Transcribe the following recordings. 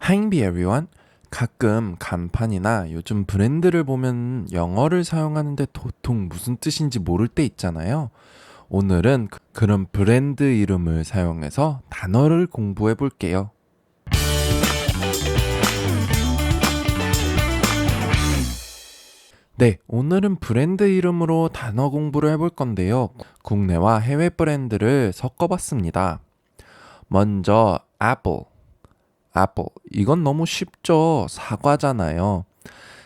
Hi everyone. 가끔 간판이나 요즘 브랜드를 보면 영어를 사용하는데 도통 무슨 뜻인지 모를 때 있잖아요. 오늘은 그런 브랜드 이름을 사용해서 단어를 공부해 볼게요. 네, 오늘은 브랜드 이름으로 단어 공부를 해볼 건데요. 국내와 해외 브랜드를 섞어봤습니다. 먼저 애플. 이건 너무 쉽죠. 사과잖아요.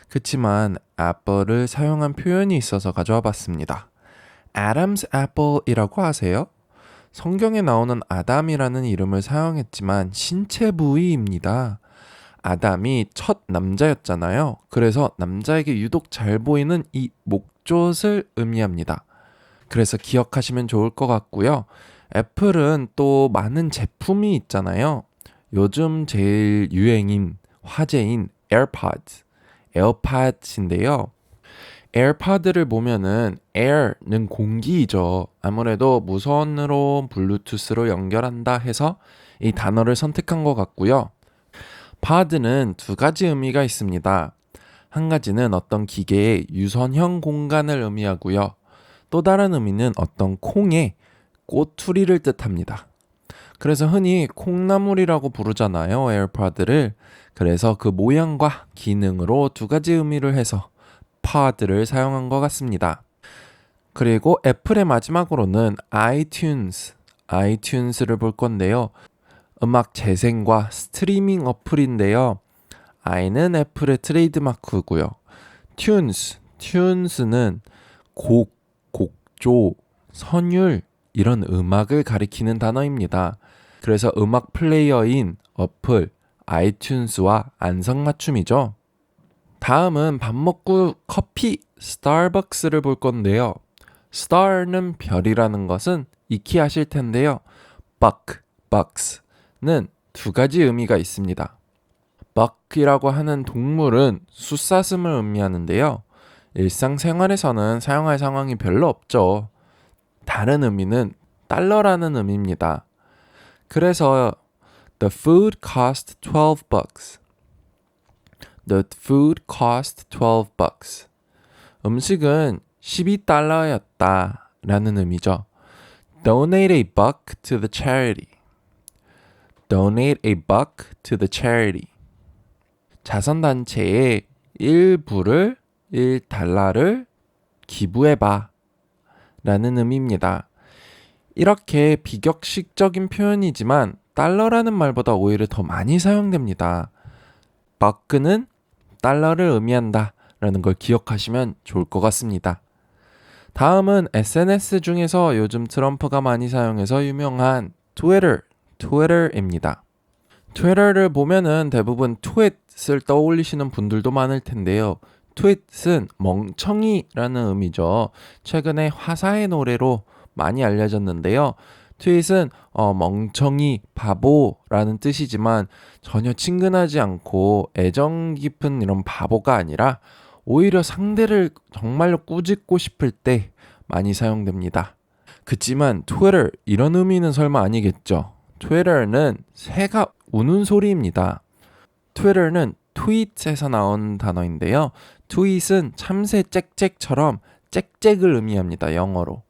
그치만 애플을 사용한 표현이 있어서 가져와 봤습니다. Adam's apple이라고 아세요? 성경에 나오는 아담이라는 이름을 사용했지만 신체 부위입니다. 아담이 첫 남자였잖아요. 그래서 남자에게 유독 잘 보이는 이 목젖을 의미합니다. 그래서 기억하시면 좋을 것 같고요. 애플은 또 많은 제품이 있잖아요. 요즘 제일 유행인 화제인 에어팟인데요. 에어팟을 보면은 air는 공기이죠. 아무래도 무선으로 블루투스로 연결한다 해서 이 단어를 선택한 것 같고요. pod는 두 가지 의미가 있습니다. 한 가지는 어떤 기계의 유선형 공간을 의미하고요. 또 다른 의미는 어떤 콩의 꼬투리를 뜻합니다. 그래서 흔히 콩나물이라고 부르잖아요, 에어팟을. 그래서 그 모양과 기능으로 두 가지 의미를 해서 pod를 사용한 것 같습니다. 그리고 애플의 마지막으로는 iTunes를 볼 건데요. 음악 재생과 스트리밍 어플인데요. i는 애플의 트레이드마크고요. tunes는 곡조, 선율 이런 음악을 가리키는 단어입니다. 그래서 음악 플레이어인 어플, 아이튠즈와 안성맞춤이죠. 다음은 밥 먹고 커피, 스타벅스를 볼 건데요. star는 별이라는 것은 익히 아실 텐데요. bucks는 두 가지 의미가 있습니다. buck이라고 하는 동물은 숫사슴을 의미하는데요. 일상생활에서는 사용할 상황이 별로 없죠. 다른 의미는 달러라는 의미입니다. 그래서 The food cost 12 bucks. The food cost 12 bucks. 음식은 12달러였다 라는 의미죠. Donate a buck to the charity. Donate a buck to the charity. 자선단체에 1달러를 기부해봐 라는 의미입니다. 이렇게 비격식적인 표현이지만 달러라는 말보다 오히려 더 많이 사용됩니다. buck는 달러를 의미한다 라는 걸 기억하시면 좋을 것 같습니다. 다음은 SNS 중에서 요즘 트럼프가 많이 사용해서 유명한 트위터입니다. 트위터를 보면은 대부분 트윗을 떠올리시는 분들도 많을 텐데요. 트윗은 멍청이라는 의미죠. 최근에 화사의 노래로 많이 알려졌는데요. 트윗은 멍청이, 바보라는 뜻이지만 전혀 친근하지 않고 애정 깊은 이런 바보가 아니라 오히려 상대를 정말로 꾸짖고 싶을 때 많이 사용됩니다. 그치만 트위터 이런 의미는 설마 아니겠죠. 트위터는 새가 우는 소리입니다. 트위터는 트윗에서 나온 단어인데요. 트윗은 참새 짹짹처럼 짹짹을 의미합니다. 영어로.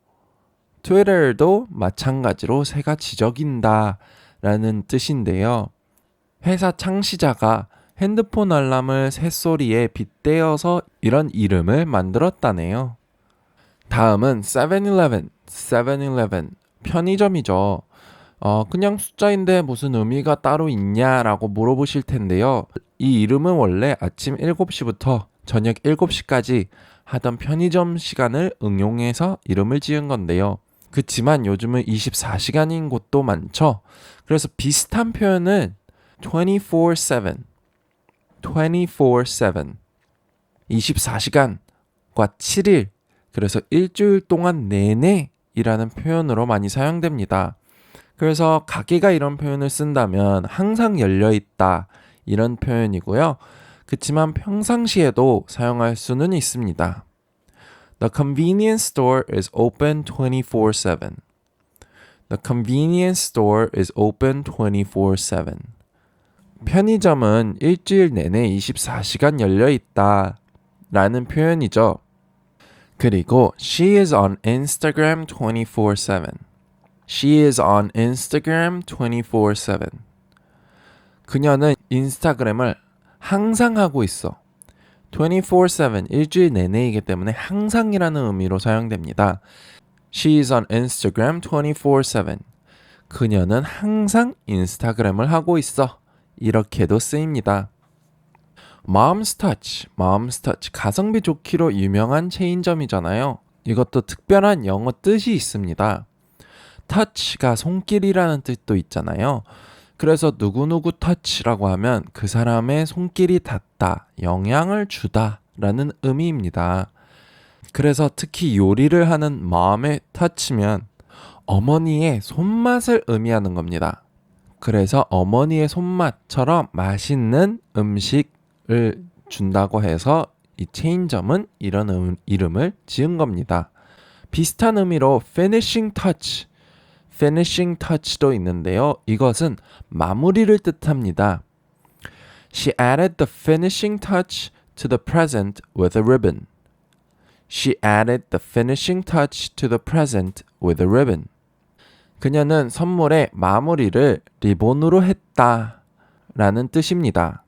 트위터도 마찬가지로 새가 지저긴다 라는 뜻인데요. 회사 창시자가 핸드폰 알람을 새소리에 빗대어서 이런 이름을 만들었다네요. 다음은 7-Eleven 편의점이죠. 그냥 숫자인데 무슨 의미가 따로 있냐라고 물어보실 텐데요. 이 이름은 원래 아침 7시부터 저녁 7시까지 하던 편의점 시간을 응용해서 이름을 지은 건데요. 그치만 요즘은 24시간인 곳도 많죠. 그래서 비슷한 표현은 24/7 24시간과 7일 그래서 일주일 동안 내내 이라는 표현으로 많이 사용됩니다. 그래서 가게가 이런 표현을 쓴다면 항상 열려있다 이런 표현이고요. 그치만 평상시에도 사용할 수는 있습니다. The convenience store is open 24/7. The convenience store is open 24/7. 편의점은 일주일 내내 24시간 열려 있다 라는 표현이죠. 그리고 she is on Instagram 24/7. She is on Instagram 24/7. 그녀는 인스타그램을 항상 하고 있어. 24/7 일주일 내내이기 때문에 항상이라는 의미로 사용됩니다. She is on Instagram 24/7. 그녀는 항상 인스타그램을 하고 있어. 이렇게도 쓰입니다. Mom's Touch, 가성비 좋기로 유명한 체인점이잖아요. 이것도 특별한 영어 뜻이 있습니다. touch가 손길이라는 뜻도 있잖아요. 그래서 누구누구 touch라고 하면 그 사람의 손길이 닿다, 영향을 주다 라는 의미입니다. 그래서 특히 요리를 하는 mom의 touch면 어머니의 손맛을 의미하는 겁니다. 그래서 어머니의 손맛처럼 맛있는 음식을 준다고 해서 이 체인점은 이런 이름을 지은 겁니다. 비슷한 의미로 finishing touch도 있는데요. 이것은 마무리를 뜻합니다. She added the finishing touch to the present with a ribbon. She added the finishing touch to the present with a ribbon. 그녀는 선물의 마무리를 리본으로 했다 라는 뜻입니다.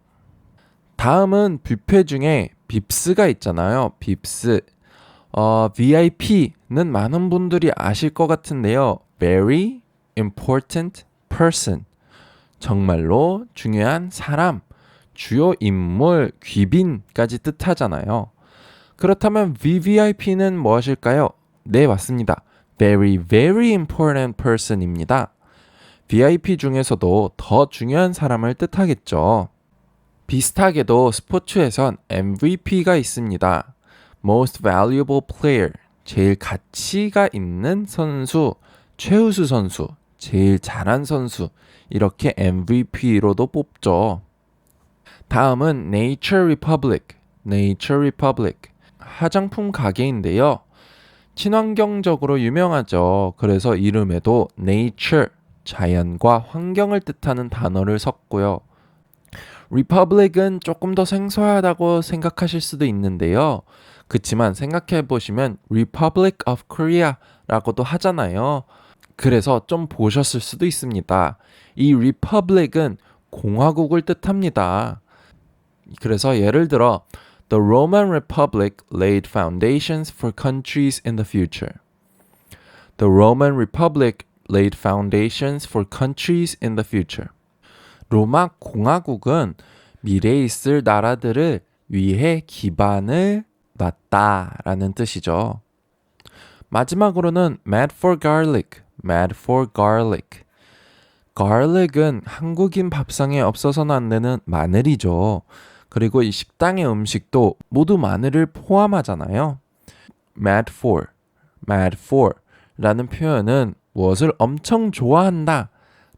다음은 뷔페 중에 빕스가 있잖아요. 빕스. VIP는 많은 분들이 아실 것 같은데요. Very important person. 정말로 중요한 사람, 주요 인물, 귀빈까지 뜻하잖아요. 그렇다면 VVIP는 무엇일까요? 네, 맞습니다. Very, very important person입니다. VIP 중에서도 더 중요한 사람을 뜻하겠죠. 비슷하게도 스포츠에선 MVP가 있습니다. Most valuable player, 제일 가치가 있는 선수, 최우수 선수, 제일 잘한 선수, 이렇게 MVP로도 뽑죠. 다음은 Nature Republic, 화장품 가게인데요. 친환경적으로 유명하죠. 그래서 이름에도 nature, 자연과 환경을 뜻하는 단어를 섞고요. Republic은 조금 더 생소하다고 생각하실 수도 있는데요. 그치만 생각해 보시면 Republic of Korea라고도 하잖아요. 그래서 좀 보셨을 수도 있습니다. 이 Republic은 공화국을 뜻합니다. 그래서 예를 들어 The Roman Republic laid foundations for countries in the future. The Roman Republic laid foundations for countries in the future. 로마 공화국은 미래에 있을 나라들을 위해 기반을 놨다라는 뜻이죠. 마지막으로는 mad for garlic. garlic은 한국인 밥상에 없어서는 안 되는 마늘이죠. 그리고 이 식당의 음식도 모두 마늘을 포함하잖아요. mad for 라는 표현은 무엇을 엄청 좋아한다,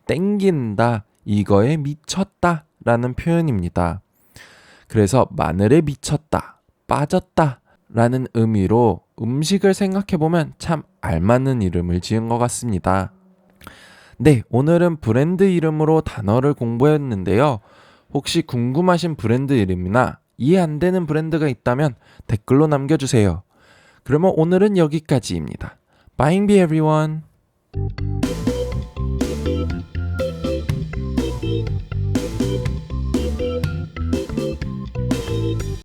땡긴다, 이거에 미쳤다 라는 표현입니다. 그래서 마늘에 미쳤다, 빠졌다 라는 의미로 음식을 생각해보면 참 알맞는 이름을 지은 것 같습니다. 네, 오늘은 브랜드 이름으로 단어를 공부했는데요. 혹시 궁금하신 브랜드 이름이나 이해 안 되는 브랜드가 있다면 댓글로 남겨주세요. 그러면 오늘은 여기까지입니다. Bye everyone.